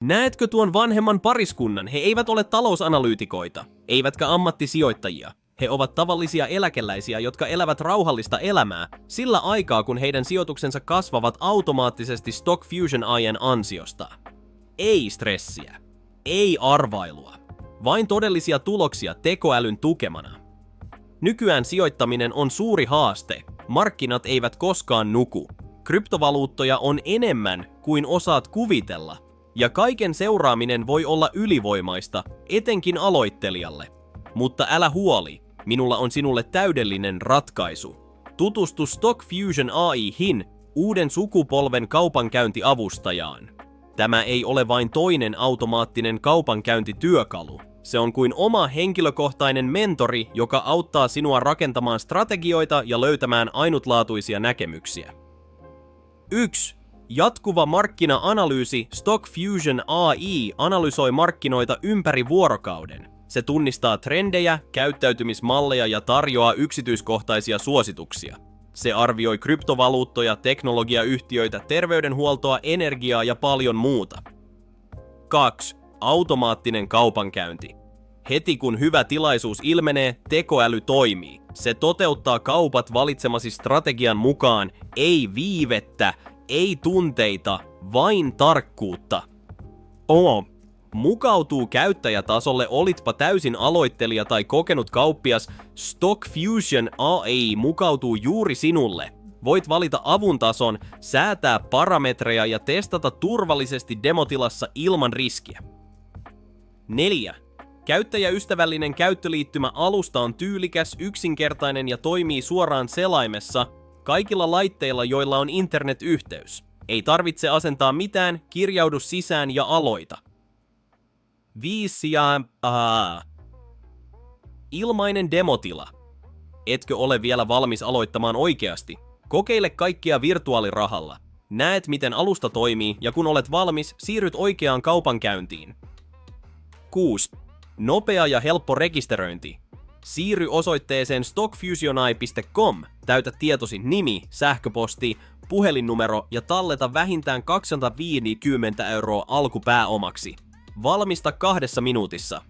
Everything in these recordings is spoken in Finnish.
Näetkö tuon vanhemman pariskunnan? He eivät ole talousanalyytikoita, eivätkä ammattisijoittajia. He ovat tavallisia eläkeläisiä, jotka elävät rauhallista elämää sillä aikaa, kun heidän sijoituksensa kasvavat automaattisesti Stock Fusion AI:n ansiosta. Ei stressiä, ei arvailua, vain todellisia tuloksia tekoälyn tukemana. Nykyään sijoittaminen on suuri haaste. Markkinat eivät koskaan nuku. Kryptovaluuttoja on enemmän kuin osaat kuvitella. Ja kaiken seuraaminen voi olla ylivoimaista, etenkin aloittelijalle. Mutta älä huoli, minulla on sinulle täydellinen ratkaisu. Tutustu Stock Fusion AI:hin, uuden sukupolven kaupankäyntiavustajaan. Tämä ei ole vain toinen automaattinen kaupankäyntityökalu. Se on kuin oma henkilökohtainen mentori, joka auttaa sinua rakentamaan strategioita ja löytämään ainutlaatuisia näkemyksiä. 1. Jatkuva markkina-analyysi. Stock Fusion AI analysoi markkinoita ympäri vuorokauden. Se tunnistaa trendejä, käyttäytymismalleja ja tarjoaa yksityiskohtaisia suosituksia. Se arvioi kryptovaluuttoja, teknologiayhtiöitä, terveydenhuoltoa, energiaa ja paljon muuta. 2. Automaattinen kaupankäynti. Heti kun hyvä tilaisuus ilmenee, tekoäly toimii. Se toteuttaa kaupat valitsemasi strategian mukaan, ei viivettä, ei tunteita, vain tarkkuutta. Mukautuu käyttäjätasolle, olitpa täysin aloittelija tai kokenut kauppias, Stock Fusion AI mukautuu juuri sinulle. Voit valita avun tason, säätää parametreja ja testata turvallisesti demotilassa ilman riskiä. 4. Käyttäjäystävällinen käyttöliittymä alusta on tyylikäs, yksinkertainen ja toimii suoraan selaimessa kaikilla laitteilla, joilla on internetyhteys. Ei tarvitse asentaa mitään, kirjaudu sisään ja aloita. 5. Ilmainen demotila. Etkö ole vielä valmis aloittamaan oikeasti? Kokeile kaikkia virtuaalirahalla. Näet, miten alusta toimii, ja kun olet valmis, siirryt oikeaan kaupankäyntiin. 6. Nopea ja helppo rekisteröinti. Siirry osoitteeseen stockfusionai.com, täytä tietosi nimi, sähköposti, puhelinnumero ja talleta vähintään 250 € alkupääomaksi. Valmista 2 minuutissa.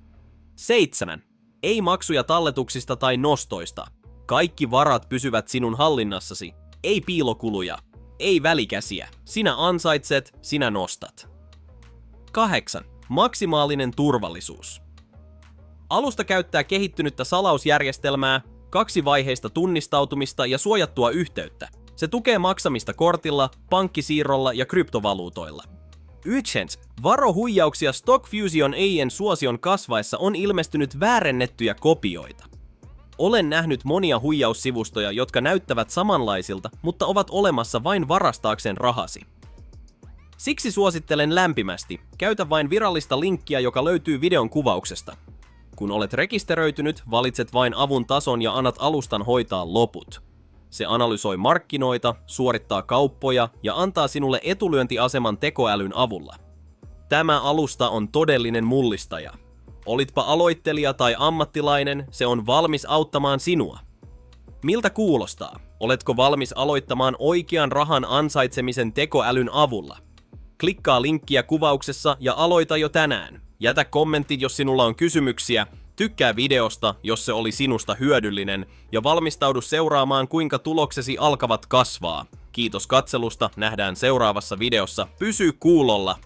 7. Ei maksuja talletuksista tai nostoista. Kaikki varat pysyvät sinun hallinnassasi. Ei piilokuluja. Ei välikäsiä. Sinä ansaitset, sinä nostat. 8. Maksimaalinen turvallisuus. Alusta käyttää kehittynyttä salausjärjestelmää, 2-vaiheista tunnistautumista ja suojattua yhteyttä. Se tukee maksamista kortilla, pankkisiirrolla ja kryptovaluutoilla. 9. Varo huijauksia. Stock Fusion AI:n suosion kasvaessa on ilmestynyt väärennettyjä kopioita. Olen nähnyt monia huijaussivustoja, jotka näyttävät samanlaisilta, mutta ovat olemassa vain varastaakseen rahasi. Siksi suosittelen lämpimästi, käytä vain virallista linkkiä, joka löytyy videon kuvauksesta. Kun olet rekisteröitynyt, valitset vain avun tason ja annat alustan hoitaa loput. Se analysoi markkinoita, suorittaa kauppoja ja antaa sinulle etulyöntiaseman tekoälyn avulla. Tämä alusta on todellinen mullistaja. Olitpa aloittelija tai ammattilainen, se on valmis auttamaan sinua. Miltä kuulostaa? Oletko valmis aloittamaan oikean rahan ansaitsemisen tekoälyn avulla? Klikkaa linkkiä kuvauksessa ja aloita jo tänään. Jätä kommentti, jos sinulla on kysymyksiä, tykkää videosta, jos se oli sinusta hyödyllinen, ja valmistaudu seuraamaan, kuinka tuloksesi alkavat kasvaa. Kiitos katselusta, nähdään seuraavassa videossa. Pysy kuulolla!